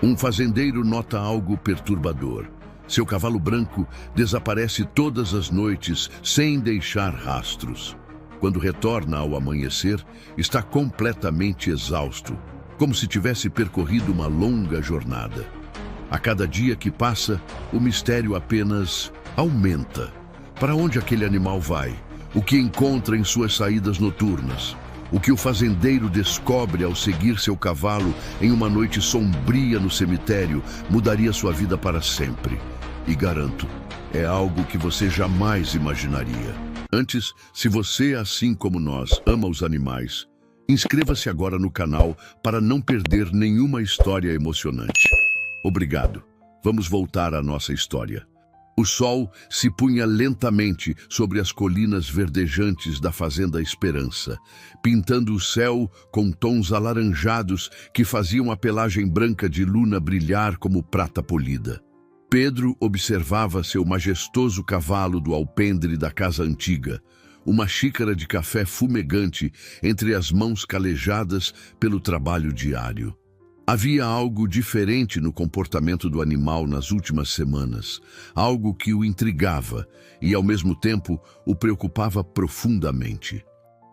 Um fazendeiro nota algo perturbador. Seu cavalo branco desaparece todas as noites sem deixar rastros. Quando retorna ao amanhecer, está completamente exausto, como se tivesse percorrido uma longa jornada. A cada dia que passa, o mistério apenas aumenta. Para onde aquele animal vai? O que encontra em suas saídas noturnas? O que o fazendeiro descobre ao seguir seu cavalo em uma noite sombria no cemitério mudaria sua vida para sempre. E garanto, é algo que você jamais imaginaria. Antes, se você, assim como nós, ama os animais, inscreva-se agora no canal para não perder nenhuma história emocionante. Obrigado. Vamos voltar à nossa história. O sol se punha lentamente sobre as colinas verdejantes da Fazenda Esperança, pintando o céu com tons alaranjados que faziam a pelagem branca de Luna brilhar como prata polida. Pedro observava seu majestoso cavalo do alpendre da casa antiga, uma xícara de café fumegante entre as mãos calejadas pelo trabalho diário. Havia algo diferente no comportamento do animal nas últimas semanas, algo que o intrigava e, ao mesmo tempo, o preocupava profundamente.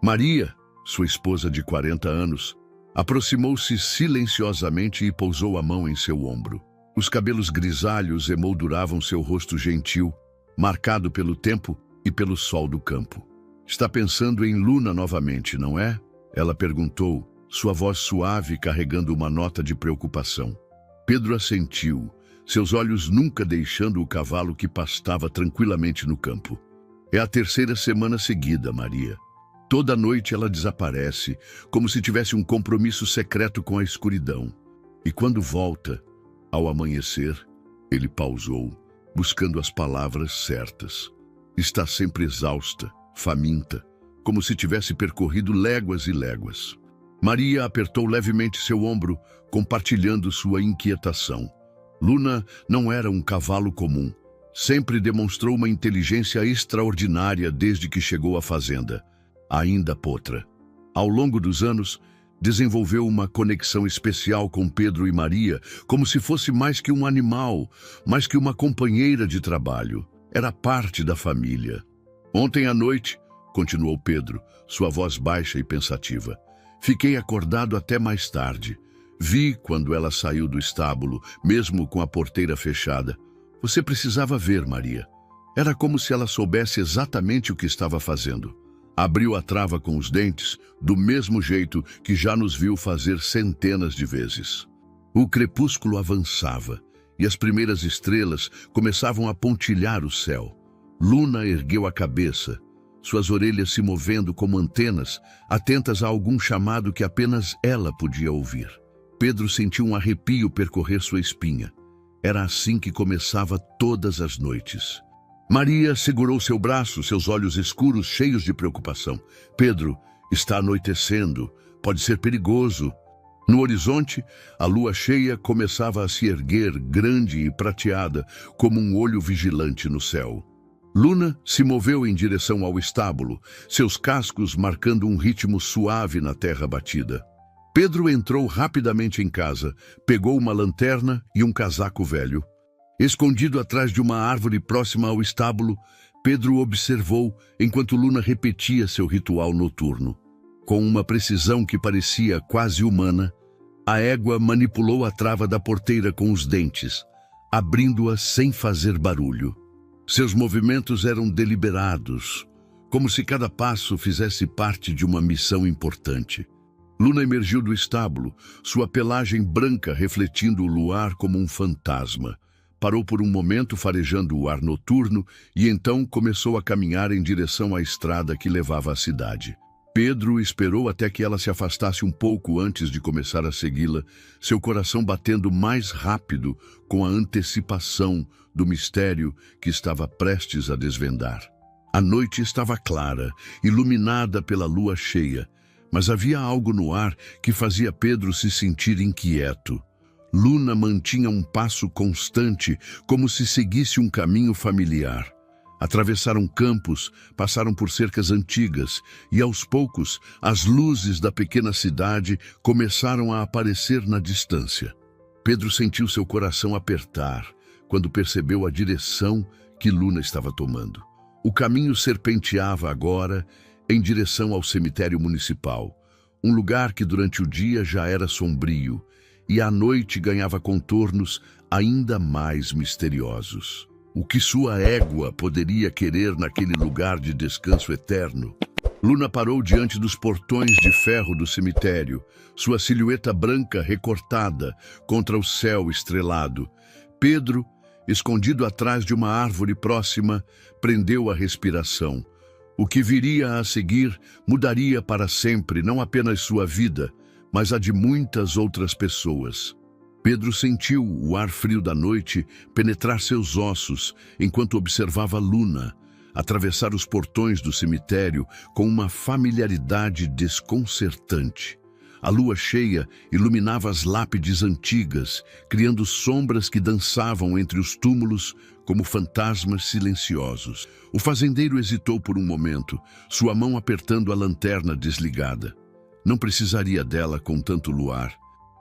Maria, sua esposa de 40 anos, aproximou-se silenciosamente e pousou a mão em seu ombro. Os cabelos grisalhos emolduravam seu rosto gentil, marcado pelo tempo e pelo sol do campo. "Está pensando em Luna novamente, não é?" Ela perguntou, sua voz suave carregando uma nota de preocupação. Pedro assentiu, seus olhos nunca deixando o cavalo que pastava tranquilamente no campo. "É a terceira semana seguida, Maria. Toda noite ela desaparece, como se tivesse um compromisso secreto com a escuridão. E quando volta, ao amanhecer," ele pausou, buscando as palavras certas. "Está sempre exausta, faminta, como se tivesse percorrido léguas e léguas." Maria apertou levemente seu ombro, compartilhando sua inquietação. Luna não era um cavalo comum. Sempre demonstrou uma inteligência extraordinária desde que chegou à fazenda, ainda potra. Ao longo dos anos, desenvolveu uma conexão especial com Pedro e Maria, como se fosse mais que um animal, mais que uma companheira de trabalho. Era parte da família. "Ontem à noite," continuou Pedro, sua voz baixa e pensativa, "fiquei acordado até mais tarde. Vi quando ela saiu do estábulo, mesmo com a porteira fechada. Você precisava ver, Maria. Era como se ela soubesse exatamente o que estava fazendo. Abriu a trava com os dentes, do mesmo jeito que já nos viu fazer centenas de vezes." O crepúsculo avançava, e as primeiras estrelas começavam a pontilhar o céu. Luna ergueu a cabeça, suas orelhas se movendo como antenas, atentas a algum chamado que apenas ela podia ouvir. Pedro sentiu um arrepio percorrer sua espinha. Era assim que começava todas as noites. Maria segurou seu braço, seus olhos escuros cheios de preocupação. "Pedro, está anoitecendo. Pode ser perigoso." No horizonte, a lua cheia começava a se erguer, grande e prateada, como um olho vigilante no céu. Luna se moveu em direção ao estábulo, seus cascos marcando um ritmo suave na terra batida. Pedro entrou rapidamente em casa, pegou uma lanterna e um casaco velho. Escondido atrás de uma árvore próxima ao estábulo, Pedro observou enquanto Luna repetia seu ritual noturno. Com uma precisão que parecia quase humana, a égua manipulou a trava da porteira com os dentes, abrindo-a sem fazer barulho. Seus movimentos eram deliberados, como se cada passo fizesse parte de uma missão importante. Luna emergiu do estábulo, sua pelagem branca refletindo o luar como um fantasma. Parou por um momento farejando o ar noturno e então começou a caminhar em direção à estrada que levava à cidade. Pedro esperou até que ela se afastasse um pouco antes de começar a segui-la, seu coração batendo mais rápido com a antecipação do mistério que estava prestes a desvendar. A noite estava clara, iluminada pela lua cheia, mas havia algo no ar que fazia Pedro se sentir inquieto. Luna mantinha um passo constante, como se seguisse um caminho familiar. Atravessaram campos, passaram por cercas antigas e, aos poucos, as luzes da pequena cidade começaram a aparecer na distância. Pedro sentiu seu coração apertar quando percebeu a direção que Luna estava tomando. O caminho serpenteava agora em direção ao cemitério municipal, um lugar que durante o dia já era sombrio e à noite ganhava contornos ainda mais misteriosos. O que sua égua poderia querer naquele lugar de descanso eterno? Luna parou diante dos portões de ferro do cemitério, sua silhueta branca recortada contra o céu estrelado. Pedro, escondido atrás de uma árvore próxima, prendeu a respiração. O que viria a seguir mudaria para sempre não apenas sua vida, mas a de muitas outras pessoas. Pedro sentiu o ar frio da noite penetrar seus ossos enquanto observava Luna atravessar os portões do cemitério com uma familiaridade desconcertante. A lua cheia iluminava as lápides antigas, criando sombras que dançavam entre os túmulos como fantasmas silenciosos. O fazendeiro hesitou por um momento, sua mão apertando a lanterna desligada. Não precisaria dela com tanto luar.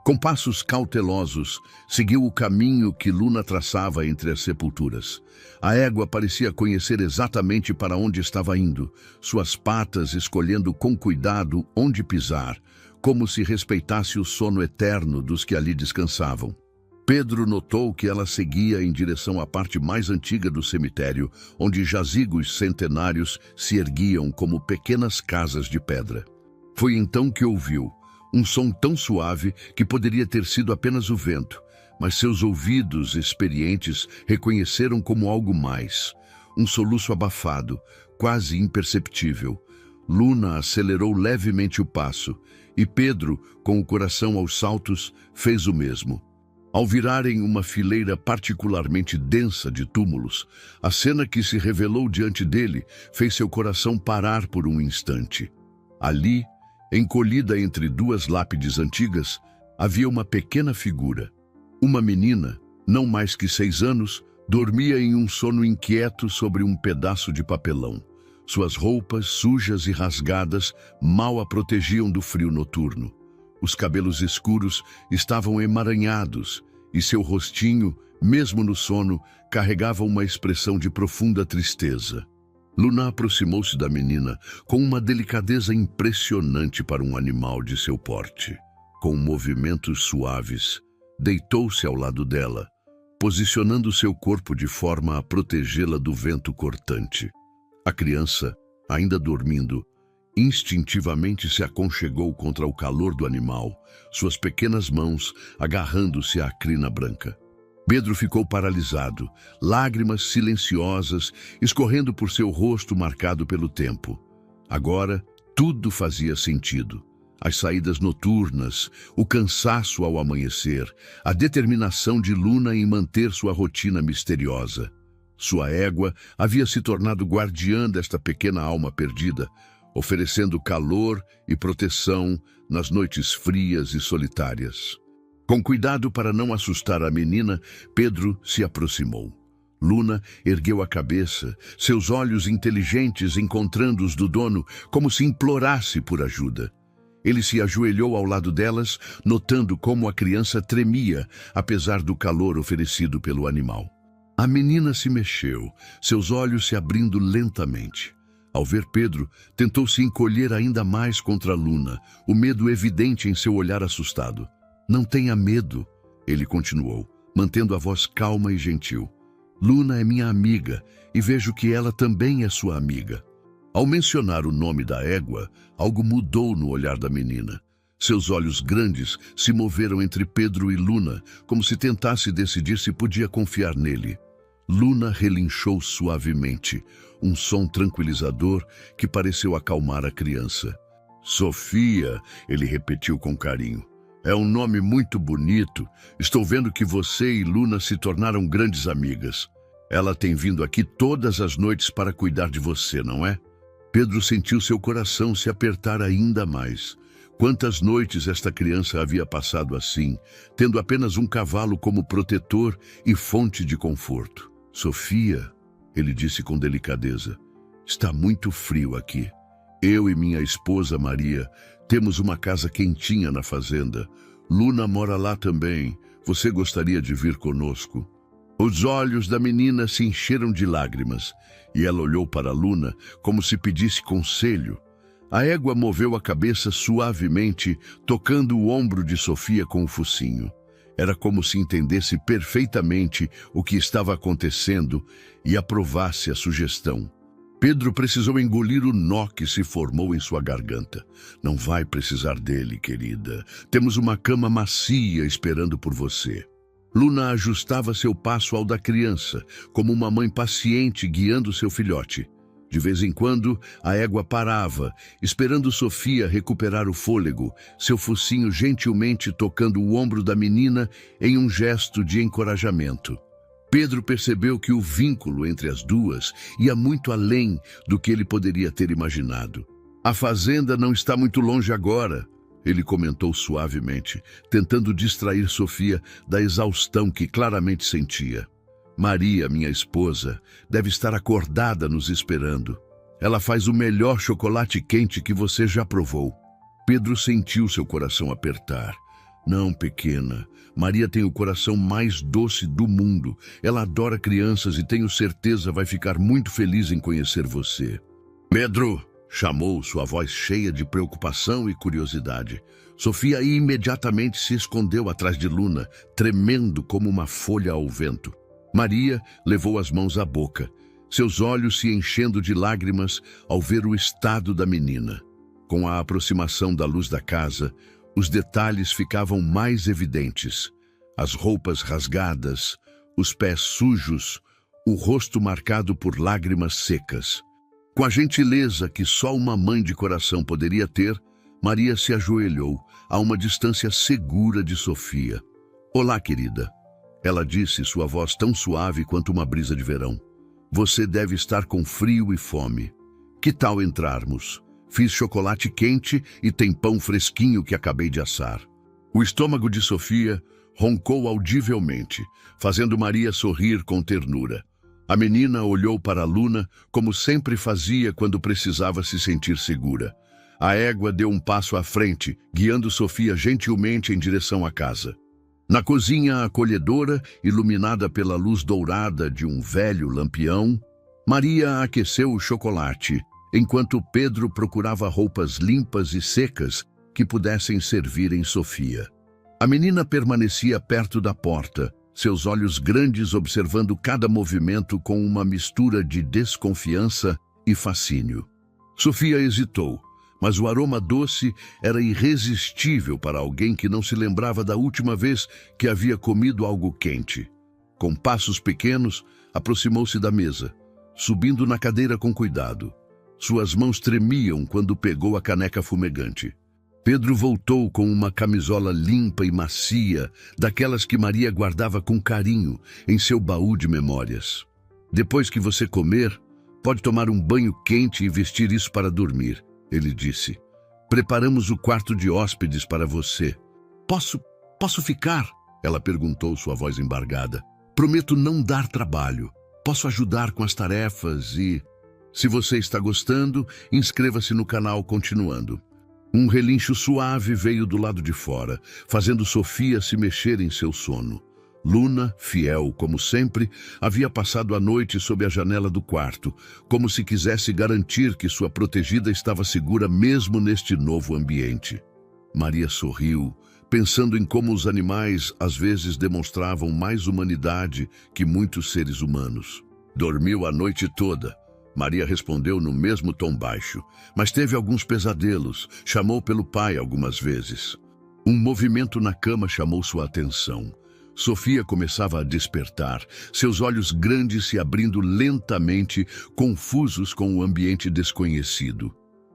Com passos cautelosos, seguiu o caminho que Luna traçava entre as sepulturas. A égua parecia conhecer exatamente para onde estava indo, suas patas escolhendo com cuidado onde pisar, como se respeitasse o sono eterno dos que ali descansavam. Pedro notou que ela seguia em direção à parte mais antiga do cemitério, onde jazigos centenários se erguiam como pequenas casas de pedra. Foi então que ouviu um som tão suave que poderia ter sido apenas o vento, mas seus ouvidos experientes reconheceram como algo mais. Um soluço abafado, quase imperceptível. Luna acelerou levemente o passo, e Pedro, com o coração aos saltos, fez o mesmo. Ao virarem uma fileira particularmente densa de túmulos, a cena que se revelou diante dele fez seu coração parar por um instante. Ali, encolhida entre duas lápides antigas, havia uma pequena figura. Uma menina, não mais que 6 anos, dormia em um sono inquieto sobre um pedaço de papelão. Suas roupas, sujas e rasgadas, mal a protegiam do frio noturno. Os cabelos escuros estavam emaranhados e seu rostinho, mesmo no sono, carregava uma expressão de profunda tristeza. Luna aproximou-se da menina com uma delicadeza impressionante para um animal de seu porte. Com movimentos suaves, deitou-se ao lado dela, posicionando seu corpo de forma a protegê-la do vento cortante. A criança, ainda dormindo, instintivamente se aconchegou contra o calor do animal, suas pequenas mãos agarrando-se à crina branca. Pedro ficou paralisado, lágrimas silenciosas escorrendo por seu rosto marcado pelo tempo. Agora, tudo fazia sentido. As saídas noturnas, o cansaço ao amanhecer, a determinação de Luna em manter sua rotina misteriosa. Sua égua havia se tornado guardiã desta pequena alma perdida, oferecendo calor e proteção nas noites frias e solitárias. Com cuidado para não assustar a menina, Pedro se aproximou. Luna ergueu a cabeça, seus olhos inteligentes encontrando os do dono, como se implorasse por ajuda. Ele se ajoelhou ao lado delas, notando como a criança tremia, apesar do calor oferecido pelo animal. A menina se mexeu, seus olhos se abrindo lentamente. Ao ver Pedro, tentou se encolher ainda mais contra Luna, o medo evidente em seu olhar assustado. Não tenha medo, ele continuou, mantendo a voz calma e gentil. Luna é minha amiga e vejo que ela também é sua amiga. Ao mencionar o nome da égua, algo mudou no olhar da menina. Seus olhos grandes se moveram entre Pedro e Luna, como se tentasse decidir se podia confiar nele. Luna relinchou suavemente, um som tranquilizador que pareceu acalmar a criança. Sofia, ele repetiu com carinho. É um nome muito bonito. Estou vendo que você e Luna se tornaram grandes amigas. Ela tem vindo aqui todas as noites para cuidar de você, não é? Pedro sentiu seu coração se apertar ainda mais. Quantas noites esta criança havia passado assim, tendo apenas um cavalo como protetor e fonte de conforto. Sofia, ele disse com delicadeza, está muito frio aqui. Eu e minha esposa Maria temos uma casa quentinha na fazenda. Luna mora lá também. Você gostaria de vir conosco? Os olhos da menina se encheram de lágrimas, e ela olhou para Luna como se pedisse conselho. A égua moveu a cabeça suavemente, tocando o ombro de Sofia com o focinho. Era como se entendesse perfeitamente o que estava acontecendo e aprovasse a sugestão. Pedro precisou engolir o nó que se formou em sua garganta. Não vai precisar dele, querida. Temos uma cama macia esperando por você. Luna ajustava seu passo ao da criança, como uma mãe paciente guiando seu filhote. De vez em quando, a égua parava, esperando Sofia recuperar o fôlego, seu focinho gentilmente tocando o ombro da menina em um gesto de encorajamento. Pedro percebeu que o vínculo entre as duas ia muito além do que ele poderia ter imaginado. A fazenda não está muito longe agora, ele comentou suavemente, tentando distrair Sofia da exaustão que claramente sentia. Maria, minha esposa, deve estar acordada nos esperando. Ela faz o melhor chocolate quente que você já provou. Pedro sentiu seu coração apertar. Não, pequena. Maria tem o coração mais doce do mundo. Ela adora crianças e tenho certeza vai ficar muito feliz em conhecer você. Pedro! Chamou, sua voz cheia de preocupação e curiosidade. Sofia imediatamente se escondeu atrás de Luna, tremendo como uma folha ao vento. Maria levou as mãos à boca, seus olhos se enchendo de lágrimas ao ver o estado da menina. Com a aproximação da luz da casa, os detalhes ficavam mais evidentes. As roupas rasgadas, os pés sujos, o rosto marcado por lágrimas secas. Com a gentileza que só uma mãe de coração poderia ter, Maria se ajoelhou a uma distância segura de Sofia. Olá, querida. Ela disse, sua voz tão suave quanto uma brisa de verão. Você deve estar com frio e fome. Que tal entrarmos? Fiz chocolate quente e tem pão fresquinho que acabei de assar. O estômago de Sofia roncou audivelmente, fazendo Maria sorrir com ternura. A menina olhou para Luna como sempre fazia quando precisava se sentir segura. A égua deu um passo à frente, guiando Sofia gentilmente em direção à casa. Na cozinha acolhedora, iluminada pela luz dourada de um velho lampião, Maria aqueceu o chocolate, enquanto Pedro procurava roupas limpas e secas que pudessem servir em Sofia. A menina permanecia perto da porta, seus olhos grandes observando cada movimento com uma mistura de desconfiança e fascínio. Sofia hesitou, mas o aroma doce era irresistível para alguém que não se lembrava da última vez que havia comido algo quente. Com passos pequenos, aproximou-se da mesa, subindo na cadeira com cuidado. Suas mãos tremiam quando pegou a caneca fumegante. Pedro voltou com uma camisola limpa e macia, daquelas que Maria guardava com carinho em seu baú de memórias. Depois que você comer, pode tomar um banho quente e vestir isso para dormir, ele disse. Preparamos o quarto de hóspedes para você. Posso ficar? Ela perguntou, sua voz embargada. Prometo não dar trabalho. Posso ajudar com as tarefas e... Se você está gostando, inscreva-se no canal continuando. Um relincho suave veio do lado de fora, fazendo Sofia se mexer em seu sono. Luna, fiel como sempre, havia passado a noite sob a janela do quarto, como se quisesse garantir que sua protegida estava segura mesmo neste novo ambiente. Maria sorriu, pensando em como os animais às vezes demonstravam mais humanidade que muitos seres humanos. Dormiu a noite toda. Maria respondeu no mesmo tom baixo, mas teve alguns pesadelos, chamou pelo pai algumas vezes. Um movimento na cama chamou sua atenção. Sofia começava a despertar, seus olhos grandes se abrindo lentamente, confusos com o ambiente desconhecido.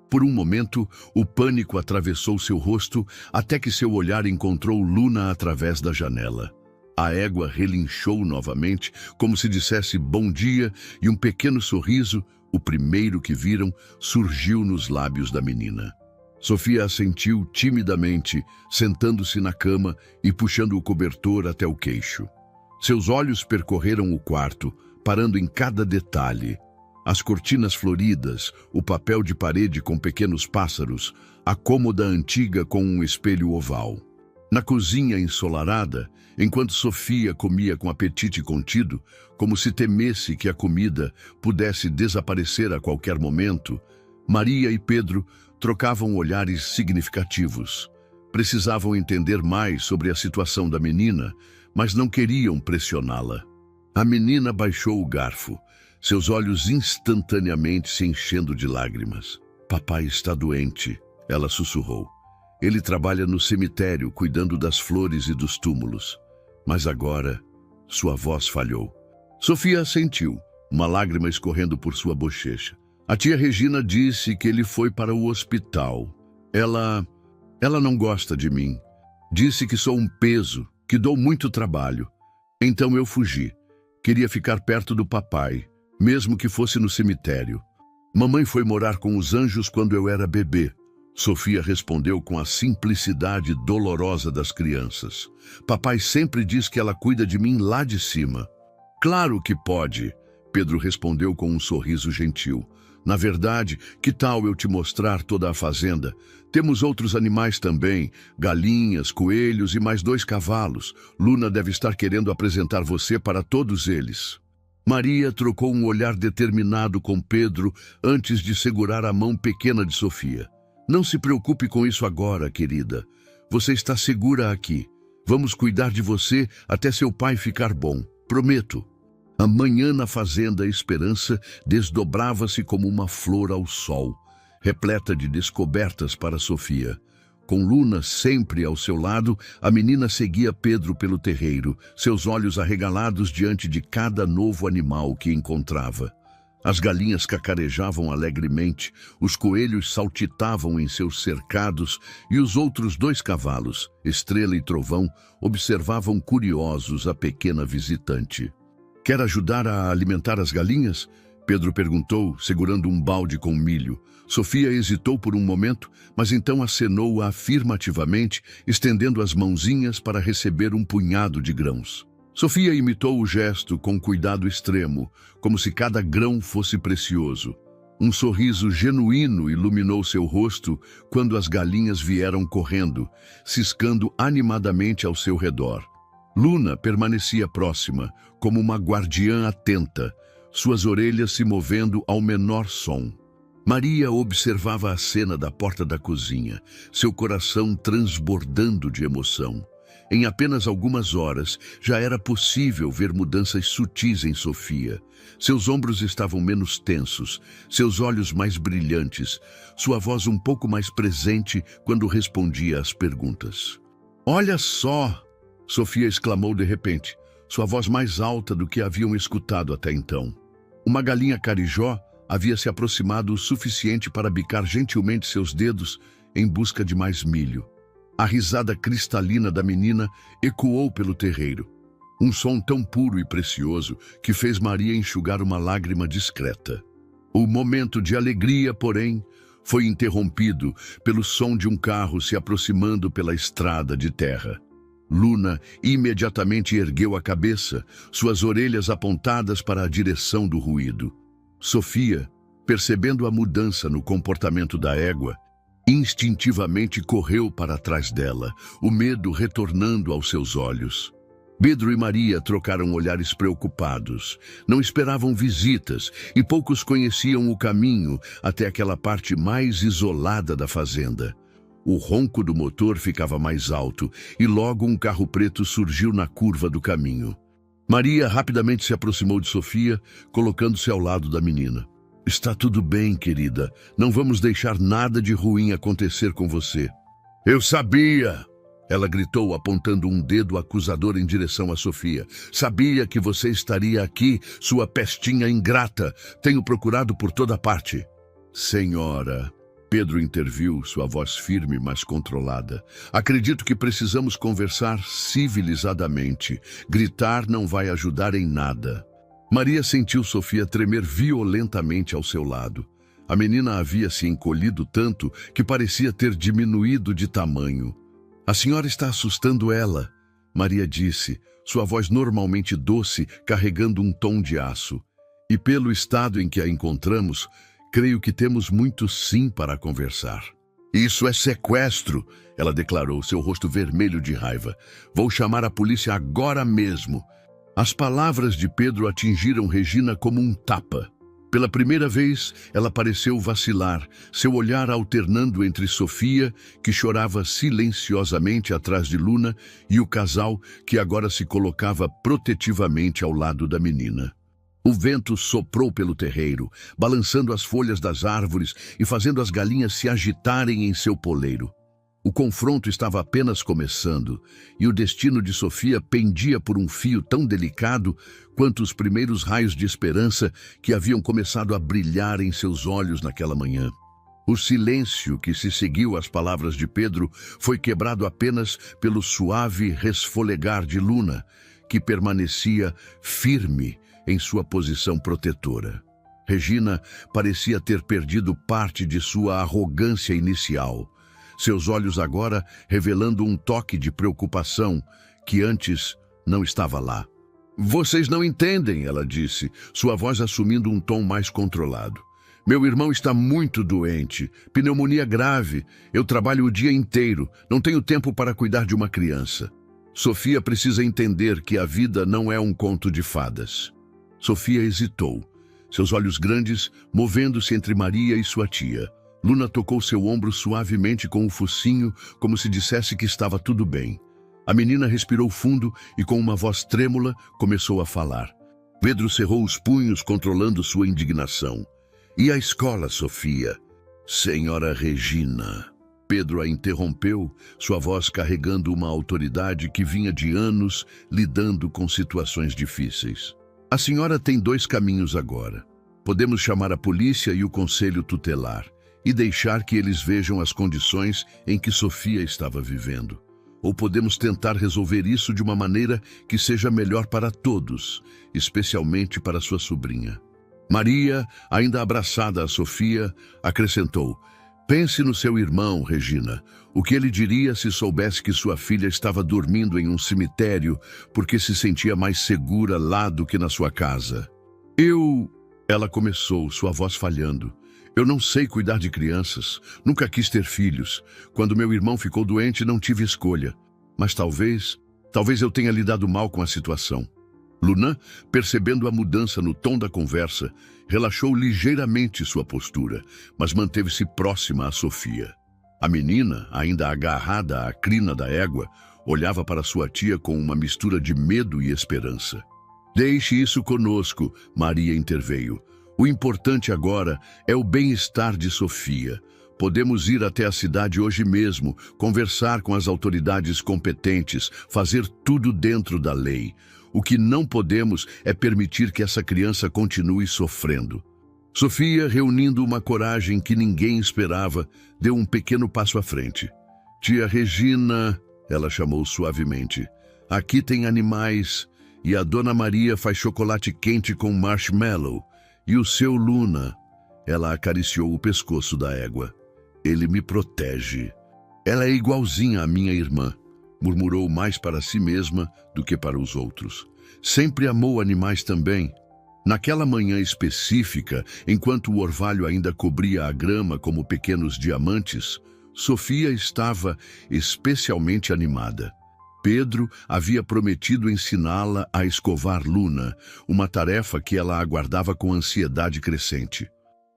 Por um momento, o pânico atravessou seu rosto até que seu olhar encontrou Luna através da janela. A égua relinchou novamente, como se dissesse bom dia, e um pequeno sorriso, o primeiro que viram, surgiu nos lábios da menina. Sofia assentiu timidamente, sentando-se na cama e puxando o cobertor até o queixo. Seus olhos percorreram o quarto, parando em cada detalhe. As cortinas floridas, o papel de parede com pequenos pássaros, a cômoda antiga com um espelho oval. Na cozinha ensolarada, enquanto Sofia comia com apetite contido, como se temesse que a comida pudesse desaparecer a qualquer momento, Maria e Pedro trocavam olhares significativos. Precisavam entender mais sobre a situação da menina, mas não queriam pressioná-la. A menina baixou o garfo, seus olhos instantaneamente se enchendo de lágrimas. "Papai está doente", ela sussurrou. "Ele trabalha no cemitério, cuidando das flores e dos túmulos. Mas agora, sua voz falhou." Sofia assentiu, uma lágrima escorrendo por sua bochecha. "A tia Regina disse que ele foi para o hospital. Ela não gosta de mim. Disse que sou um peso, que dou muito trabalho. Então eu fugi. Queria ficar perto do papai, mesmo que fosse no cemitério. Mamãe foi morar com os anjos quando eu era bebê." Sofia respondeu com a simplicidade dolorosa das crianças. "Papai sempre diz que ela cuida de mim lá de cima." "Claro que pode", Pedro respondeu com um sorriso gentil. "Na verdade, que tal eu te mostrar toda a fazenda? Temos outros animais também, galinhas, coelhos e mais 2 cavalos. Luna deve estar querendo apresentar você para todos eles." Maria trocou um olhar determinado com Pedro antes de segurar a mão pequena de Sofia. "Não se preocupe com isso agora, querida. Você está segura aqui. Vamos cuidar de você até seu pai ficar bom. Prometo." A manhã na fazenda Esperança desdobrava-se como uma flor ao sol, repleta de descobertas para Sofia. Com Luna sempre ao seu lado, a menina seguia Pedro pelo terreiro, seus olhos arregalados diante de cada novo animal que encontrava. As galinhas cacarejavam alegremente, os coelhos saltitavam em seus cercados e os outros 2 cavalos, Estrela e Trovão, observavam curiosos a pequena visitante. "Quer ajudar a alimentar as galinhas?" Pedro perguntou, segurando um balde com milho. Sofia hesitou por um momento, mas então acenou afirmativamente, estendendo as mãozinhas para receber um punhado de grãos. Sofia imitou o gesto com cuidado extremo, como se cada grão fosse precioso. Um sorriso genuíno iluminou seu rosto quando as galinhas vieram correndo, ciscando animadamente ao seu redor. Luna permanecia próxima, como uma guardiã atenta, suas orelhas se movendo ao menor som. Maria observava a cena da porta da cozinha, seu coração transbordando de emoção. Em apenas algumas horas, já era possível ver mudanças sutis em Sofia. Seus ombros estavam menos tensos, seus olhos mais brilhantes, sua voz um pouco mais presente quando respondia às perguntas. "Olha só!" Sofia exclamou de repente, sua voz mais alta do que haviam escutado até então. Uma galinha carijó havia se aproximado o suficiente para bicar gentilmente seus dedos em busca de mais milho. A risada cristalina da menina ecoou pelo terreiro. Um som tão puro e precioso que fez Maria enxugar uma lágrima discreta. O momento de alegria, porém, foi interrompido pelo som de um carro se aproximando pela estrada de terra. Luna imediatamente ergueu a cabeça, suas orelhas apontadas para a direção do ruído. Sofia, percebendo a mudança no comportamento da égua, instintivamente correu para trás dela, o medo retornando aos seus olhos. Pedro e Maria trocaram olhares preocupados. Não esperavam visitas e poucos conheciam o caminho até aquela parte mais isolada da fazenda. O ronco do motor ficava mais alto e logo um carro preto surgiu na curva do caminho. Maria rapidamente se aproximou de Sofia, colocando-se ao lado da menina. "Está tudo bem, querida. Não vamos deixar nada de ruim acontecer com você." "Eu sabia!" Ela gritou, apontando um dedo acusador em direção a Sofia. "Sabia que você estaria aqui, sua pestinha ingrata. Tenho procurado por toda parte." "Senhora," Pedro interviu, sua voz firme, mas controlada. "Acredito que precisamos conversar civilizadamente. Gritar não vai ajudar em nada." Maria sentiu Sofia tremer violentamente ao seu lado. A menina havia se encolhido tanto que parecia ter diminuído de tamanho. "A senhora está assustando ela," Maria disse, sua voz normalmente doce, carregando um tom de aço. "E pelo estado em que a encontramos, creio que temos muito sim para conversar." Isso é sequestro, ela declarou, seu rosto vermelho de raiva. Vou chamar a polícia agora mesmo. As palavras de Pedro atingiram Regina como um tapa. Pela primeira vez, ela pareceu vacilar, seu olhar alternando entre Sofia, que chorava silenciosamente atrás de Luna, e o casal, que agora se colocava protetivamente ao lado da menina. O vento soprou pelo terreiro, balançando as folhas das árvores e fazendo as galinhas se agitarem em seu poleiro. O confronto estava apenas começando, e o destino de Sofia pendia por um fio tão delicado quanto os primeiros raios de esperança que haviam começado a brilhar em seus olhos naquela manhã. O silêncio que se seguiu às palavras de Pedro foi quebrado apenas pelo suave resfolegar de Luna, que permanecia firme em sua posição protetora. Regina parecia ter perdido parte de sua arrogância inicial, seus olhos agora revelando um toque de preocupação que antes não estava lá. Vocês não entendem, ela disse, sua voz assumindo um tom mais controlado. Meu irmão está muito doente, pneumonia grave. Eu trabalho o dia inteiro, não tenho tempo para cuidar de uma criança. Sofia precisa entender que a vida não é um conto de fadas. Sofia hesitou, seus olhos grandes movendo-se entre Maria e sua tia. Luna tocou seu ombro suavemente com o focinho, como se dissesse que estava tudo bem. A menina respirou fundo e, com uma voz trêmula, começou a falar. Pedro cerrou os punhos, controlando sua indignação. E a escola, Sofia? Senhora Regina. Pedro a interrompeu, sua voz carregando uma autoridade que vinha de anos lidando com situações difíceis. A senhora tem dois caminhos agora. Podemos chamar a polícia e o conselho tutelar e deixar que eles vejam as condições em que Sofia estava vivendo. Ou podemos tentar resolver isso de uma maneira que seja melhor para todos, especialmente para sua sobrinha. Maria, ainda abraçada a Sofia, acrescentou: pense no seu irmão, Regina. O que ele diria se soubesse que sua filha estava dormindo em um cemitério porque se sentia mais segura lá do que na sua casa? Ela começou, sua voz falhando. Eu não sei cuidar de crianças, nunca quis ter filhos. Quando meu irmão ficou doente, não tive escolha. Mas talvez eu tenha lidado mal com a situação. Luna, percebendo a mudança no tom da conversa, relaxou ligeiramente sua postura, mas manteve-se próxima a Sofia. A menina, ainda agarrada à crina da égua, olhava para sua tia com uma mistura de medo e esperança. Deixe isso conosco, Maria interveio. O importante agora é o bem-estar de Sofia. Podemos ir até a cidade hoje mesmo, conversar com as autoridades competentes, fazer tudo dentro da lei. O que não podemos é permitir que essa criança continue sofrendo. Sofia, reunindo uma coragem que ninguém esperava, deu um pequeno passo à frente. Tia Regina, ela chamou suavemente, aqui tem animais e a Dona Maria faz chocolate quente com marshmallow. E o seu Luna, ela acariciou o pescoço da égua. Ele me protege. Ela é igualzinha à minha irmã, murmurou mais para si mesma do que para os outros. Sempre amou animais também. Naquela manhã específica, enquanto o orvalho ainda cobria a grama como pequenos diamantes, Sofia estava especialmente animada. Pedro havia prometido ensiná-la a escovar Luna, uma tarefa que ela aguardava com ansiedade crescente.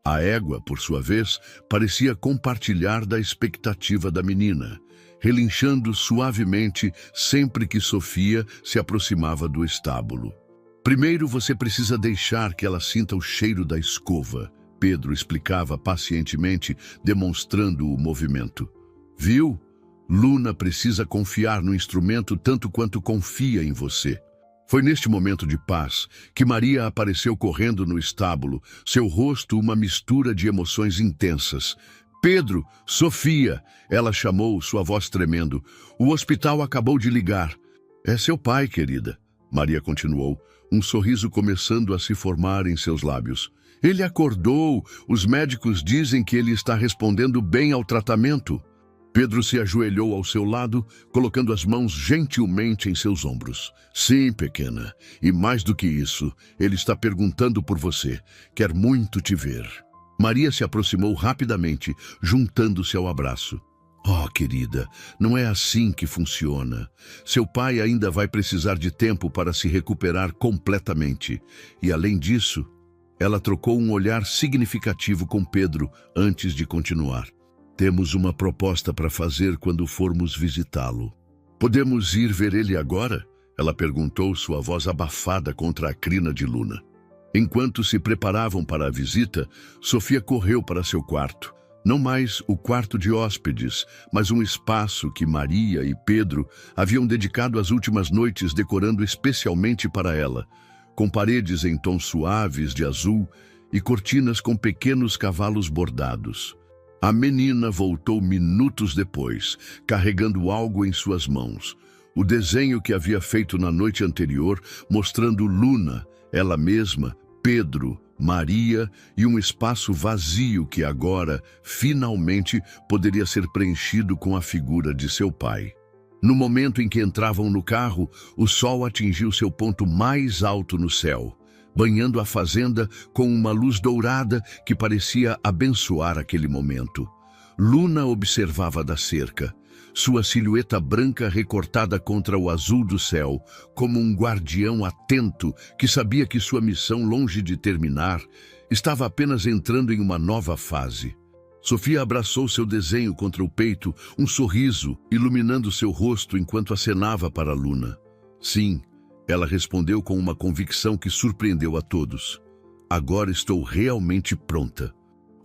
A égua, por sua vez, parecia compartilhar da expectativa da menina, relinchando suavemente sempre que Sofia se aproximava do estábulo. Primeiro você precisa deixar que ela sinta o cheiro da escova, Pedro explicava pacientemente, demonstrando o movimento. Viu? Luna precisa confiar no instrumento tanto quanto confia em você. Foi neste momento de paz que Maria apareceu correndo no estábulo, seu rosto uma mistura de emoções intensas. Pedro, Sofia, ela chamou, sua voz tremendo. O hospital acabou de ligar. É seu pai, querida, Maria continuou, um sorriso começando a se formar em seus lábios. Ele acordou, os médicos dizem que ele está respondendo bem ao tratamento. Pedro se ajoelhou ao seu lado, colocando as mãos gentilmente em seus ombros. Sim, pequena, e mais do que isso, ele está perguntando por você. Quer muito te ver. Maria se aproximou rapidamente, juntando-se ao abraço. Oh, querida, não é assim que funciona. Seu pai ainda vai precisar de tempo para se recuperar completamente. E, além disso, ela trocou um olhar significativo com Pedro antes de continuar. Temos uma proposta para fazer quando formos visitá-lo. Podemos ir ver ele agora? Ela perguntou, sua voz abafada contra a crina de Luna. Enquanto se preparavam para a visita, Sofia correu para seu quarto. Não mais o quarto de hóspedes, mas um espaço que Maria e Pedro haviam dedicado as últimas noites decorando especialmente para ela, com paredes em tons suaves de azul e cortinas com pequenos cavalos bordados. A menina voltou minutos depois, carregando algo em suas mãos. O desenho que havia feito na noite anterior, mostrando Luna, ela mesma, Pedro, Maria e um espaço vazio que agora, finalmente, poderia ser preenchido com a figura de seu pai. No momento em que entravam no carro, o sol atingiu seu ponto mais alto no céu, banhando a fazenda com uma luz dourada que parecia abençoar aquele momento. Luna observava da cerca, sua silhueta branca recortada contra o azul do céu, como um guardião atento que sabia que sua missão, longe de terminar, estava apenas entrando em uma nova fase. Sofia abraçou seu desenho contra o peito, um sorriso iluminando seu rosto enquanto acenava para Luna. Sim, ela respondeu com uma convicção que surpreendeu a todos. Agora estou realmente pronta.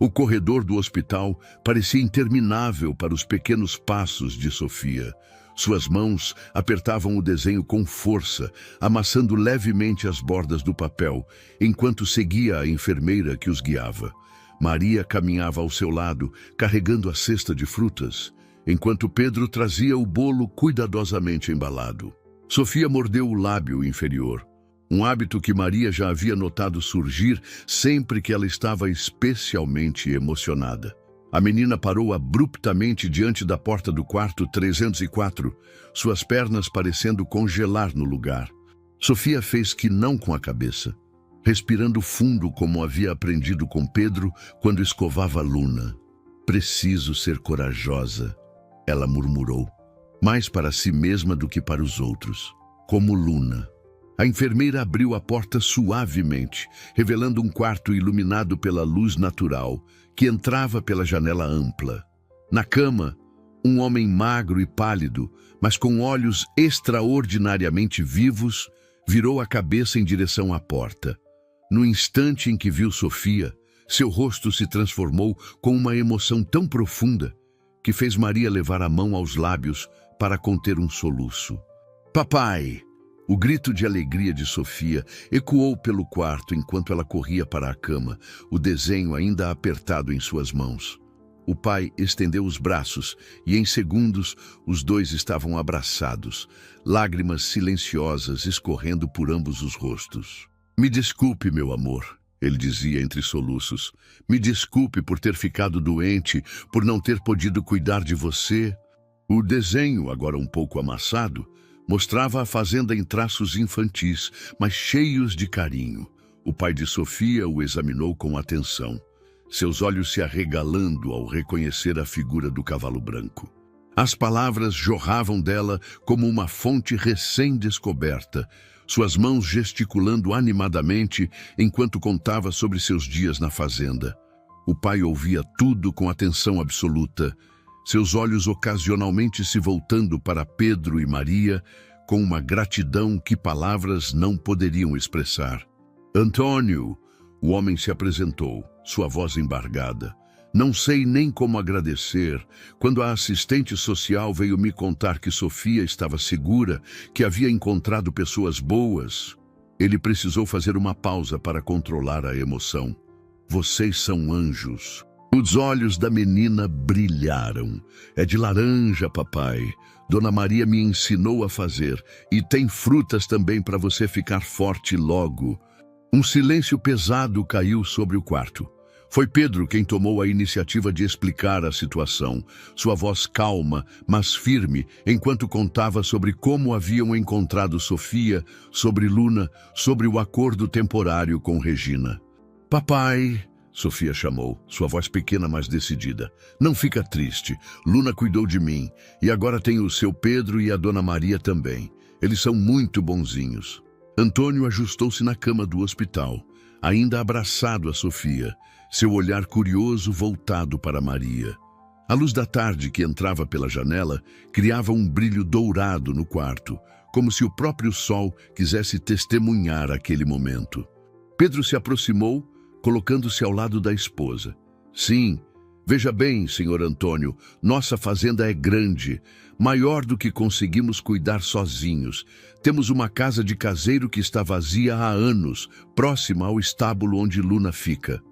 O corredor do hospital parecia interminável para os pequenos passos de Sofia. Suas mãos apertavam o desenho com força, amassando levemente as bordas do papel, enquanto seguia a enfermeira que os guiava. Maria caminhava ao seu lado, carregando a cesta de frutas, enquanto Pedro trazia o bolo cuidadosamente embalado. Sofia mordeu o lábio inferior. Um hábito que Maria já havia notado surgir sempre que ela estava especialmente emocionada. A menina parou abruptamente diante da porta do quarto 304, suas pernas parecendo congelar no lugar. Sofia fez que não com a cabeça, respirando fundo como havia aprendido com Pedro quando escovava Luna. Preciso ser corajosa, ela murmurou, mais para si mesma do que para os outros, como Luna. A enfermeira abriu a porta suavemente, revelando um quarto iluminado pela luz natural, que entrava pela janela ampla. Na cama, um homem magro e pálido, mas com olhos extraordinariamente vivos, virou a cabeça em direção à porta. No instante em que viu Sofia, seu rosto se transformou com uma emoção tão profunda que fez Maria levar a mão aos lábios para conter um soluço. "Papai!" O grito de alegria de Sofia ecoou pelo quarto enquanto ela corria para a cama, o desenho ainda apertado em suas mãos. O pai estendeu os braços e, em segundos, os dois estavam abraçados, lágrimas silenciosas escorrendo por ambos os rostos. "Me desculpe, meu amor", ele dizia entre soluços. "Me desculpe por ter ficado doente, por não ter podido cuidar de você." O desenho, agora um pouco amassado, mostrava a fazenda em traços infantis, mas cheios de carinho. O pai de Sofia o examinou com atenção, seus olhos se arregalando ao reconhecer a figura do cavalo branco. As palavras jorravam dela como uma fonte recém-descoberta, suas mãos gesticulando animadamente enquanto contava sobre seus dias na fazenda. O pai ouvia tudo com atenção absoluta, seus olhos ocasionalmente se voltando para Pedro e Maria, com uma gratidão que palavras não poderiam expressar. "Antônio", o homem se apresentou, sua voz embargada. "Não sei nem como agradecer. Quando a assistente social veio me contar que Sofia estava segura, que havia encontrado pessoas boas." Ele precisou fazer uma pausa para controlar a emoção. "Vocês são anjos." Os olhos da menina brilharam. "É de laranja, papai. Dona Maria me ensinou a fazer. E tem frutas também para você ficar forte logo." Um silêncio pesado caiu sobre o quarto. Foi Pedro quem tomou a iniciativa de explicar a situação, sua voz calma, mas firme, enquanto contava sobre como haviam encontrado Sofia, sobre Luna, sobre o acordo temporário com Regina. "Papai", Sofia chamou, sua voz pequena, mas decidida. Não fica triste. Luna cuidou de mim. E agora tenho o seu Pedro e a Dona Maria também. Eles são muito bonzinhos. Antônio ajustou-se na cama do hospital, ainda abraçado a Sofia, seu olhar curioso voltado para Maria. A luz da tarde que entrava pela janela criava um brilho dourado no quarto, como se o próprio sol quisesse testemunhar aquele momento. Pedro se aproximou, colocando-se ao lado da esposa. Sim, veja bem, senhor Antônio, nossa fazenda é grande, maior do que conseguimos cuidar sozinhos. Temos uma casa de caseiro que está vazia há anos, próxima ao estábulo onde Luna fica.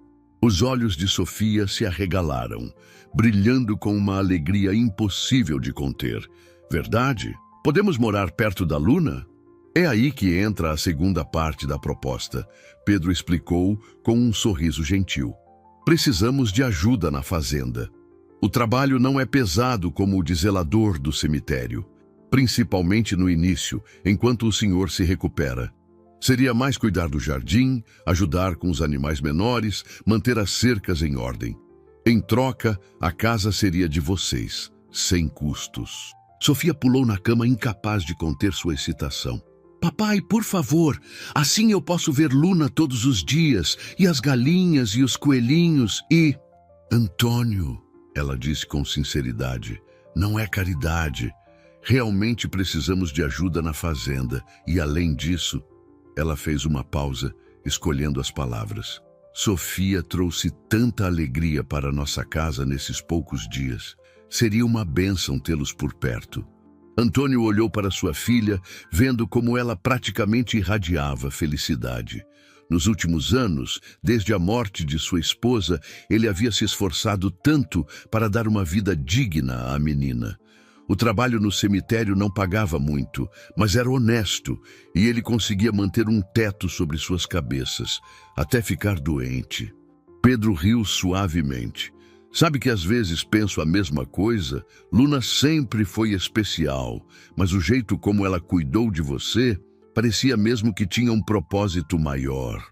Os olhos de Sofia se arregalaram, brilhando com uma alegria impossível de conter. Verdade? Podemos morar perto da Luna? É aí que entra a segunda parte da proposta. Pedro explicou com um sorriso gentil. Precisamos de ajuda na fazenda. O trabalho não é pesado como o de zelador do cemitério, principalmente no início, enquanto o senhor se recupera. Seria mais cuidar do jardim, ajudar com os animais menores, manter as cercas em ordem. Em troca, a casa seria de vocês, sem custos. Sofia pulou na cama, incapaz de conter sua excitação. Papai, por favor, assim eu posso ver Luna todos os dias, e as galinhas e os coelhinhos e... Antônio, ela disse com sinceridade, não é caridade. Realmente precisamos de ajuda na fazenda, e além disso... Ela fez uma pausa, escolhendo as palavras. Sofia trouxe tanta alegria para nossa casa nesses poucos dias. Seria uma bênção tê-los por perto. Antônio olhou para sua filha, vendo como ela praticamente irradiava felicidade. Nos últimos anos, desde a morte de sua esposa, ele havia se esforçado tanto para dar uma vida digna à menina. O trabalho no cemitério não pagava muito, mas era honesto, e ele conseguia manter um teto sobre suas cabeças, até ficar doente. Pedro riu suavemente. Sabe que às vezes penso a mesma coisa? Luna sempre foi especial, mas o jeito como ela cuidou de você parecia mesmo que tinha um propósito maior.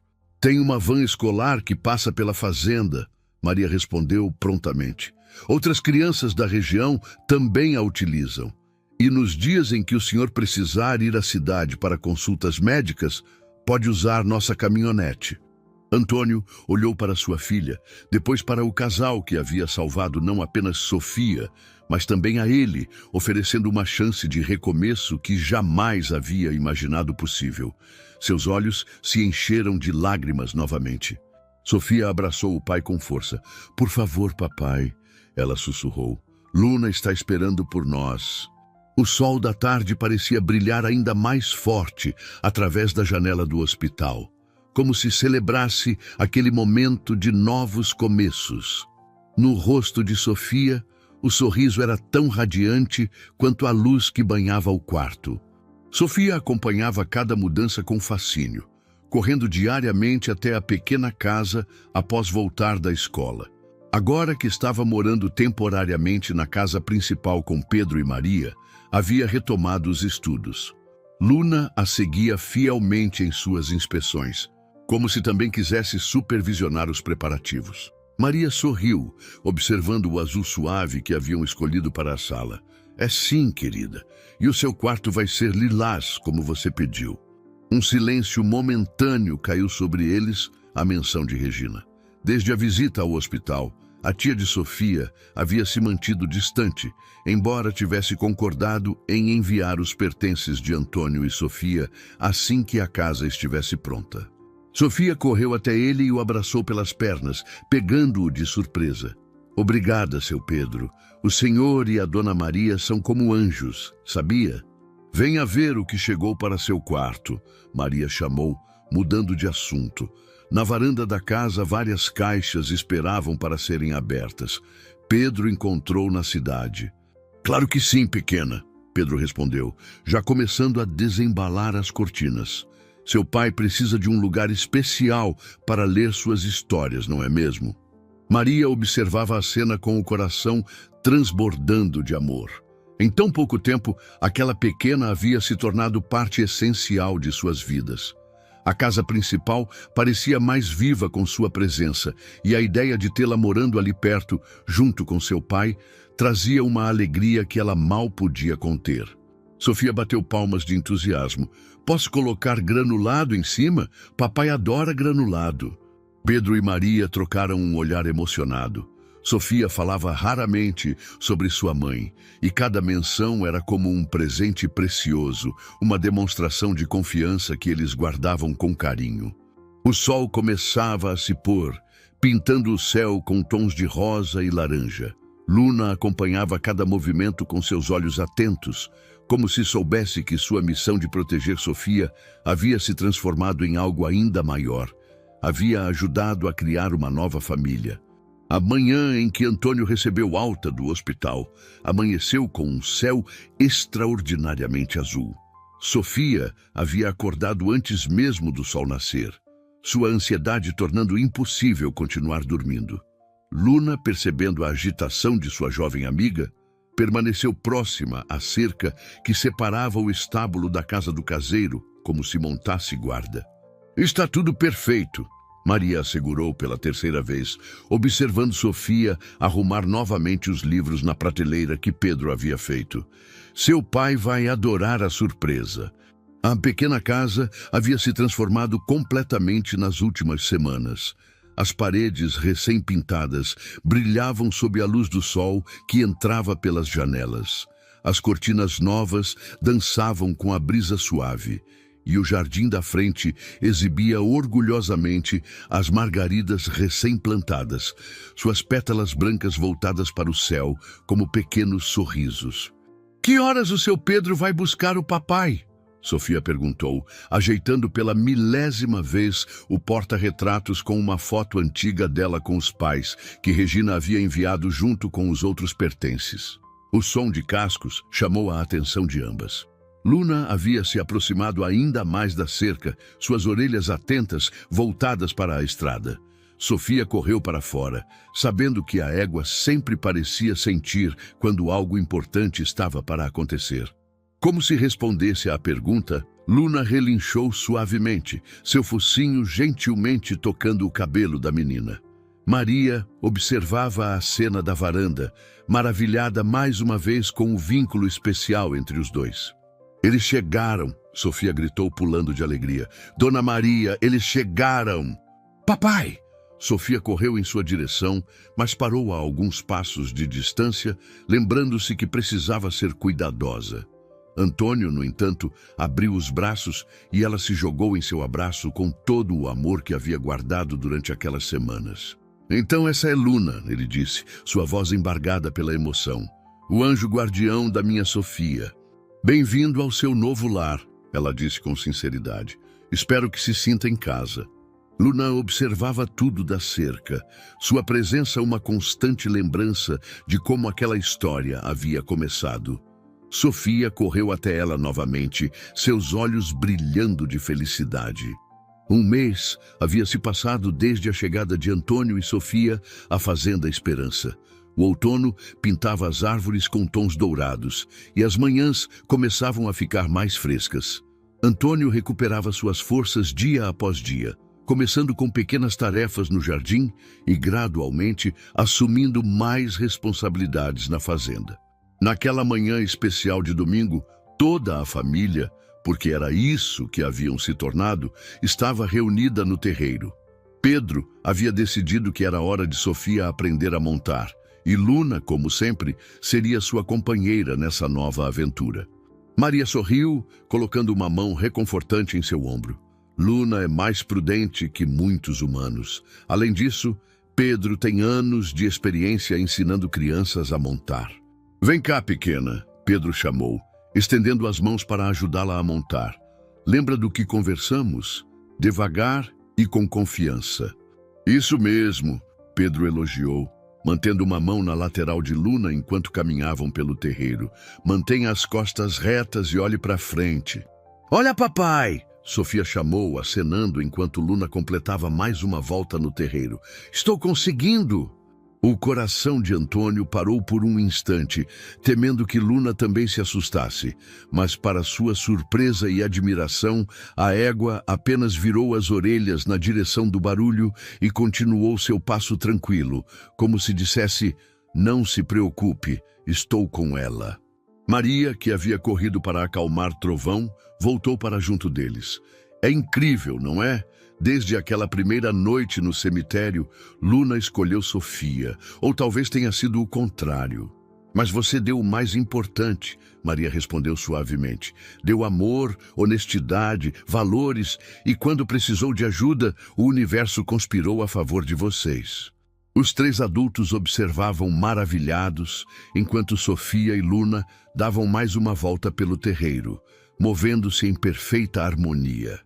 Tem uma van escolar que passa pela fazenda, Maria respondeu prontamente. Outras crianças da região também a utilizam. E nos dias em que o senhor precisar ir à cidade para consultas médicas, pode usar nossa caminhonete. Antônio olhou para sua filha, depois para o casal que havia salvado não apenas Sofia, mas também a ele, oferecendo uma chance de recomeço que jamais havia imaginado possível. Seus olhos se encheram de lágrimas novamente. Sofia abraçou o pai com força. Por favor, papai, ela sussurrou. Luna está esperando por nós. O sol da tarde parecia brilhar ainda mais forte através da janela do hospital, como se celebrasse aquele momento de novos começos. No rosto de Sofia, o sorriso era tão radiante quanto a luz que banhava o quarto. Sofia acompanhava cada mudança com fascínio, correndo diariamente até a pequena casa após voltar da escola. Agora que estava morando temporariamente na casa principal com Pedro e Maria, havia retomado os estudos. Luna a seguia fielmente em suas inspeções, como se também quisesse supervisionar os preparativos. Maria sorriu, observando o azul suave que haviam escolhido para a sala. É sim, querida, e o seu quarto vai ser lilás, como você pediu. Um silêncio momentâneo caiu sobre eles, à menção de Regina. Desde a visita ao hospital, a tia de Sofia havia se mantido distante, embora tivesse concordado em enviar os pertences de Antônio e Sofia assim que a casa estivesse pronta. Sofia correu até ele e o abraçou pelas pernas, pegando-o de surpresa. Obrigada, seu Pedro. O senhor e a Dona Maria são como anjos, sabia? Venha ver o que chegou para seu quarto, Maria chamou, mudando de assunto. Na varanda da casa, várias caixas esperavam para serem abertas. Pedro encontrou na cidade. Claro que sim, pequena, Pedro respondeu, já começando a desembalar as cortinas. Seu pai precisa de um lugar especial para ler suas histórias, não é mesmo? Maria observava a cena com o coração transbordando de amor. Em tão pouco tempo, aquela pequena havia se tornado parte essencial de suas vidas. A casa principal parecia mais viva com sua presença, e a ideia de tê-la morando ali perto, junto com seu pai, trazia uma alegria que ela mal podia conter. Sofia bateu palmas de entusiasmo. Posso colocar granulado em cima? Papai adora granulado. Pedro e Maria trocaram um olhar emocionado. Sofia falava raramente sobre sua mãe, e cada menção era como um presente precioso, uma demonstração de confiança que eles guardavam com carinho. O sol começava a se pôr, pintando o céu com tons de rosa e laranja. Luna acompanhava cada movimento com seus olhos atentos, como se soubesse que sua missão de proteger Sofia havia se transformado em algo ainda maior. Havia ajudado a criar uma nova família. A manhã em que Antônio recebeu alta do hospital amanheceu com um céu extraordinariamente azul. Sofia havia acordado antes mesmo do sol nascer, sua ansiedade tornando impossível continuar dormindo. Luna, percebendo a agitação de sua jovem amiga, permaneceu próxima à cerca que separava o estábulo da casa do caseiro, como se montasse guarda. Está tudo perfeito, Maria assegurou pela terceira vez, observando Sofia arrumar novamente os livros na prateleira que Pedro havia feito. Seu pai vai adorar a surpresa. A pequena casa havia se transformado completamente nas últimas semanas. As paredes recém-pintadas brilhavam sob a luz do sol que entrava pelas janelas. As cortinas novas dançavam com a brisa suave, e o jardim da frente exibia orgulhosamente as margaridas recém-plantadas, suas pétalas brancas voltadas para o céu como pequenos sorrisos. Que horas o seu Pedro vai buscar o papai? Sofia perguntou, ajeitando pela milésima vez o porta-retratos com uma foto antiga dela com os pais, que Regina havia enviado junto com os outros pertences. O som de cascos chamou a atenção de ambas. Luna havia se aproximado ainda mais da cerca, suas orelhas atentas voltadas para a estrada. Sofia correu para fora, sabendo que a égua sempre parecia sentir quando algo importante estava para acontecer. Como se respondesse à pergunta, Luna relinchou suavemente, seu focinho gentilmente tocando o cabelo da menina. Maria observava a cena da varanda, maravilhada mais uma vez com o vínculo especial entre os dois. Eles chegaram, Sofia gritou pulando de alegria. Dona Maria, eles chegaram! Papai! Sofia correu em sua direção, mas parou a alguns passos de distância, lembrando-se que precisava ser cuidadosa. Antônio, no entanto, abriu os braços e ela se jogou em seu abraço com todo o amor que havia guardado durante aquelas semanas. Então essa é Luna, ele disse, sua voz embargada pela emoção. O anjo guardião da minha Sofia. Bem-vindo ao seu novo lar, ela disse com sinceridade. Espero que se sinta em casa. Luna observava tudo da cerca, sua presença uma constante lembrança de como aquela história havia começado. Sofia correu até ela novamente, seus olhos brilhando de felicidade. Um mês havia se passado desde a chegada de Antônio e Sofia à Fazenda Esperança. O outono pintava as árvores com tons dourados e as manhãs começavam a ficar mais frescas. Antônio recuperava suas forças dia após dia, começando com pequenas tarefas no jardim e gradualmente assumindo mais responsabilidades na fazenda. Naquela manhã especial de domingo, toda a família, porque era isso que haviam se tornado, estava reunida no terreiro. Pedro havia decidido que era hora de Sofia aprender a montar, e Luna, como sempre, seria sua companheira nessa nova aventura. Maria sorriu, colocando uma mão reconfortante em seu ombro. Luna é mais prudente que muitos humanos. Além disso, Pedro tem anos de experiência ensinando crianças a montar. Vem cá, pequena, Pedro chamou, estendendo as mãos para ajudá-la a montar. Lembra do que conversamos? Devagar e com confiança. Isso mesmo, Pedro elogiou, mantendo uma mão na lateral de Luna enquanto caminhavam pelo terreiro. Mantenha as costas retas e olhe para frente. Olha, papai! Sofia chamou, acenando enquanto Luna completava mais uma volta no terreiro. Estou conseguindo! O coração de Antônio parou por um instante, temendo que Luna também se assustasse, mas para sua surpresa e admiração, a égua apenas virou as orelhas na direção do barulho e continuou seu passo tranquilo, como se dissesse: "Não se preocupe, estou com ela." Maria, que havia corrido para acalmar Trovão, voltou para junto deles. "É incrível, não é? Desde aquela primeira noite no cemitério, Luna escolheu Sofia, ou talvez tenha sido o contrário. Mas você deu o mais importante," Maria respondeu suavemente. "Deu amor, honestidade, valores, e quando precisou de ajuda, o universo conspirou a favor de vocês." Os três adultos observavam maravilhados, enquanto Sofia e Luna davam mais uma volta pelo terreiro, movendo-se em perfeita harmonia.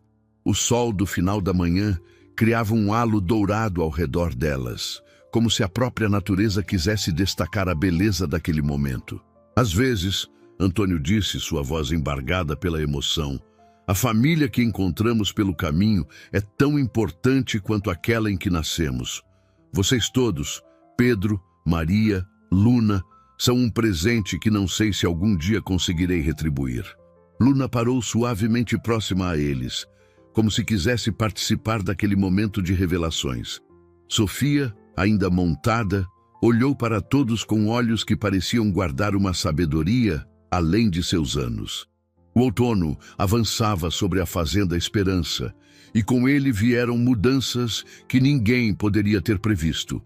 O sol do final da manhã criava um halo dourado ao redor delas, como se a própria natureza quisesse destacar a beleza daquele momento. "Às vezes," Antônio disse, sua voz embargada pela emoção, "a família que encontramos pelo caminho é tão importante quanto aquela em que nascemos. Vocês todos, Pedro, Maria, Luna, são um presente que não sei se algum dia conseguirei retribuir." Luna parou suavemente próxima a eles, como se quisesse participar daquele momento de revelações. Sofia, ainda montada, olhou para todos com olhos que pareciam guardar uma sabedoria além de seus anos. O outono avançava sobre a fazenda Esperança, e com ele vieram mudanças que ninguém poderia ter previsto.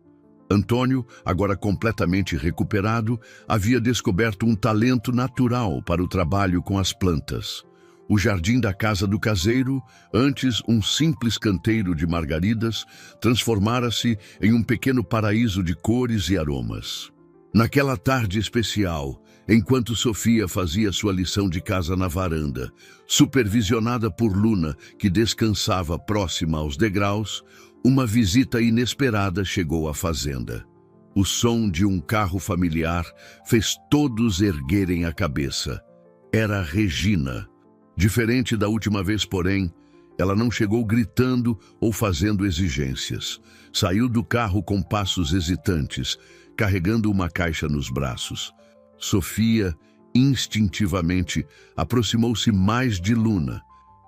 Antônio, agora completamente recuperado, havia descoberto um talento natural para o trabalho com as plantas. O jardim da casa do caseiro, antes um simples canteiro de margaridas, transformara-se em um pequeno paraíso de cores e aromas. Naquela tarde especial, enquanto Sofia fazia sua lição de casa na varanda, supervisionada por Luna, que descansava próxima aos degraus, uma visita inesperada chegou à fazenda. O som de um carro familiar fez todos erguerem a cabeça. Era Regina. Diferente da última vez, porém, ela não chegou gritando ou fazendo exigências. Saiu do carro com passos hesitantes, carregando uma caixa nos braços. Sofia, instintivamente, aproximou-se mais de Luna,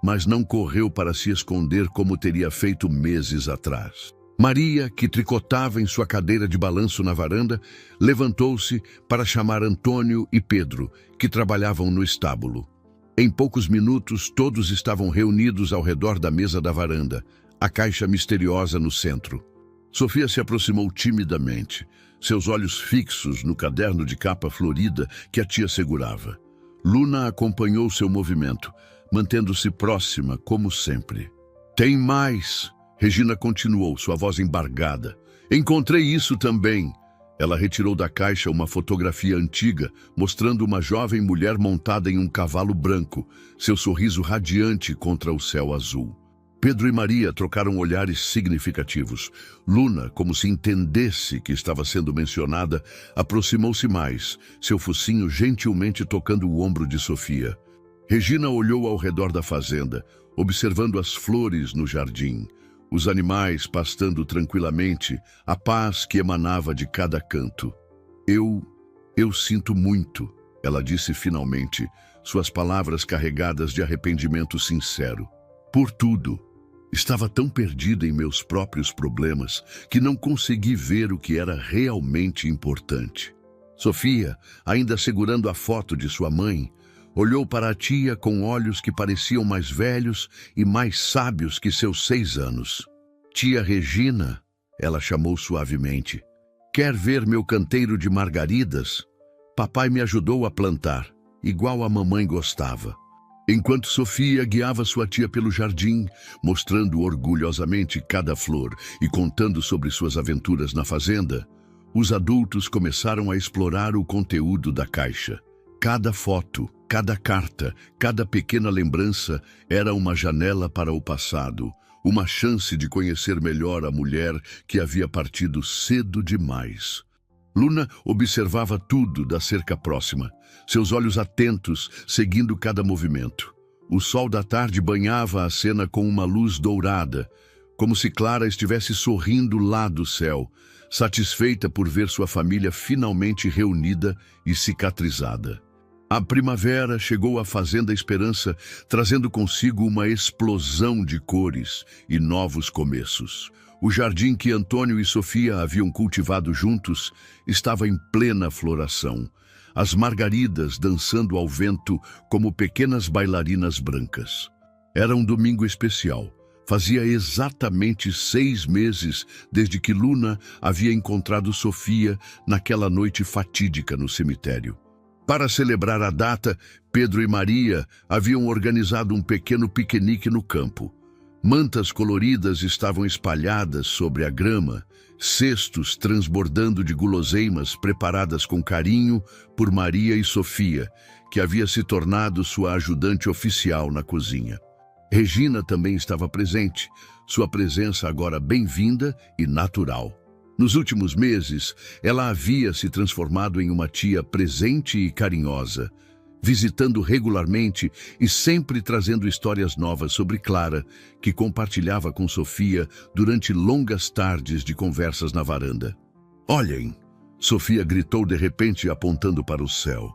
mas não correu para se esconder como teria feito meses atrás. Maria, que tricotava em sua cadeira de balanço na varanda, levantou-se para chamar Antônio e Pedro, que trabalhavam no estábulo. Em poucos minutos, todos estavam reunidos ao redor da mesa da varanda, a caixa misteriosa no centro. Sofia se aproximou timidamente, seus olhos fixos no caderno de capa florida que a tia segurava. Luna acompanhou seu movimento, mantendo-se próxima, como sempre. "Tem mais!" Regina continuou, sua voz embargada. "Encontrei isso também." Ela retirou da caixa uma fotografia antiga, mostrando uma jovem mulher montada em um cavalo branco, seu sorriso radiante contra o céu azul. Pedro e Maria trocaram olhares significativos. Luna, como se entendesse que estava sendo mencionada, aproximou-se mais, seu focinho gentilmente tocando o ombro de Sofia. Regina olhou ao redor da fazenda, observando as flores no jardim, os animais pastando tranquilamente, a paz que emanava de cada canto. Eu sinto muito," ela disse finalmente, suas palavras carregadas de arrependimento sincero. "Por tudo. Estava tão perdida em meus próprios problemas que não consegui ver o que era realmente importante." Sofia, ainda segurando a foto de sua mãe, olhou para a tia com olhos que pareciam mais velhos e mais sábios que seus 6 anos. "Tia Regina," ela chamou suavemente, "quer ver meu canteiro de margaridas? Papai me ajudou a plantar, igual a mamãe gostava." Enquanto Sofia guiava sua tia pelo jardim, mostrando orgulhosamente cada flor e contando sobre suas aventuras na fazenda, os adultos começaram a explorar o conteúdo da caixa. Cada foto, cada carta, cada pequena lembrança era uma janela para o passado, uma chance de conhecer melhor a mulher que havia partido cedo demais. Luna observava tudo da cerca próxima, seus olhos atentos, seguindo cada movimento. O sol da tarde banhava a cena com uma luz dourada, como se Clara estivesse sorrindo lá do céu, satisfeita por ver sua família finalmente reunida e cicatrizada. A primavera chegou à Fazenda Esperança, trazendo consigo uma explosão de cores e novos começos. O jardim que Antônio e Sofia haviam cultivado juntos estava em plena floração, as margaridas dançando ao vento como pequenas bailarinas brancas. Era um domingo especial. Fazia exatamente 6 meses desde que Luna havia encontrado Sofia naquela noite fatídica no cemitério. Para celebrar a data, Pedro e Maria haviam organizado um pequeno piquenique no campo. Mantas coloridas estavam espalhadas sobre a grama, cestos transbordando de guloseimas preparadas com carinho por Maria e Sofia, que havia se tornado sua ajudante oficial na cozinha. Regina também estava presente, sua presença agora bem-vinda e natural. Nos últimos meses, ela havia se transformado em uma tia presente e carinhosa, visitando regularmente e sempre trazendo histórias novas sobre Clara, que compartilhava com Sofia durante longas tardes de conversas na varanda. "Olhem!" Sofia gritou de repente, apontando para o céu.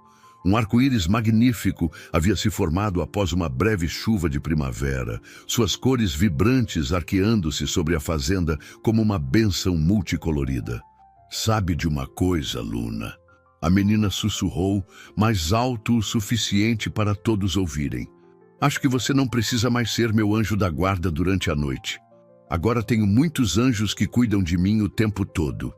Um arco-íris magnífico havia se formado após uma breve chuva de primavera, suas cores vibrantes arqueando-se sobre a fazenda como uma bênção multicolorida. "Sabe de uma coisa, Luna?" A menina sussurrou, mais alto o suficiente para todos ouvirem. "Acho que você não precisa mais ser meu anjo da guarda durante a noite. Agora tenho muitos anjos que cuidam de mim o tempo todo."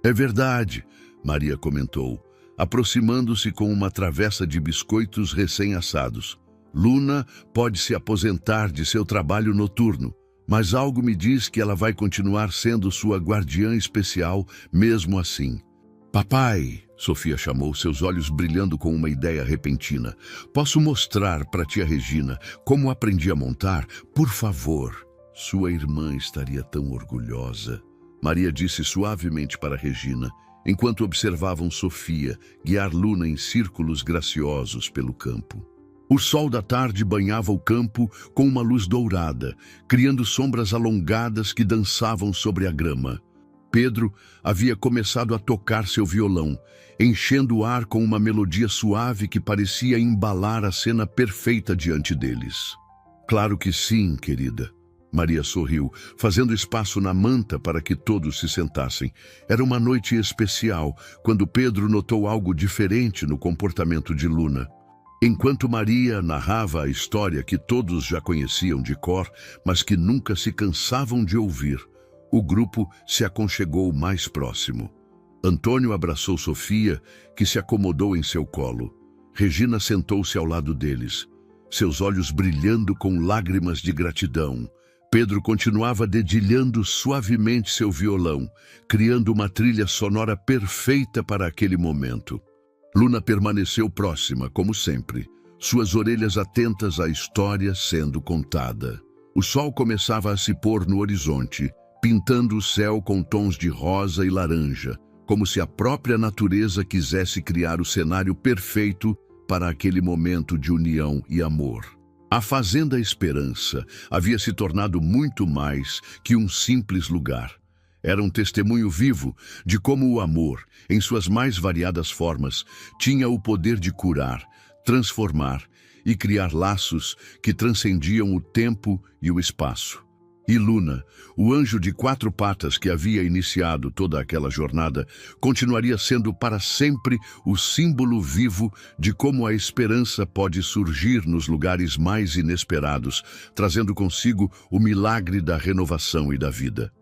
"É verdade", Maria comentou, aproximando-se com uma travessa de biscoitos recém-assados. "Luna pode se aposentar de seu trabalho noturno, mas algo me diz que ela vai continuar sendo sua guardiã especial mesmo assim." "Papai", Sofia chamou, seus olhos brilhando com uma ideia repentina. "Posso mostrar para tia Regina como aprendi a montar? Por favor." "Sua irmã estaria tão orgulhosa", Maria disse suavemente para Regina, enquanto observavam Sofia guiar Luna em círculos graciosos pelo campo. O sol da tarde banhava o campo com uma luz dourada, criando sombras alongadas que dançavam sobre a grama. Pedro havia começado a tocar seu violão, enchendo o ar com uma melodia suave que parecia embalar a cena perfeita diante deles. "Claro que sim, querida." Maria sorriu, fazendo espaço na manta para que todos se sentassem. Era uma noite especial, quando Pedro notou algo diferente no comportamento de Luna. Enquanto Maria narrava a história que todos já conheciam de cor, mas que nunca se cansavam de ouvir, o grupo se aconchegou mais próximo. Antônio abraçou Sofia, que se acomodou em seu colo. Regina sentou-se ao lado deles, seus olhos brilhando com lágrimas de gratidão. Pedro continuava dedilhando suavemente seu violão, criando uma trilha sonora perfeita para aquele momento. Luna permaneceu próxima, como sempre, suas orelhas atentas à história sendo contada. O sol começava a se pôr no horizonte, pintando o céu com tons de rosa e laranja, como se a própria natureza quisesse criar o cenário perfeito para aquele momento de união e amor. A Fazenda Esperança havia se tornado muito mais que um simples lugar. Era um testemunho vivo de como o amor, em suas mais variadas formas, tinha o poder de curar, transformar e criar laços que transcendiam o tempo e o espaço. E Luna, o anjo de 4 patas que havia iniciado toda aquela jornada, continuaria sendo para sempre o símbolo vivo de como a esperança pode surgir nos lugares mais inesperados, trazendo consigo o milagre da renovação e da vida.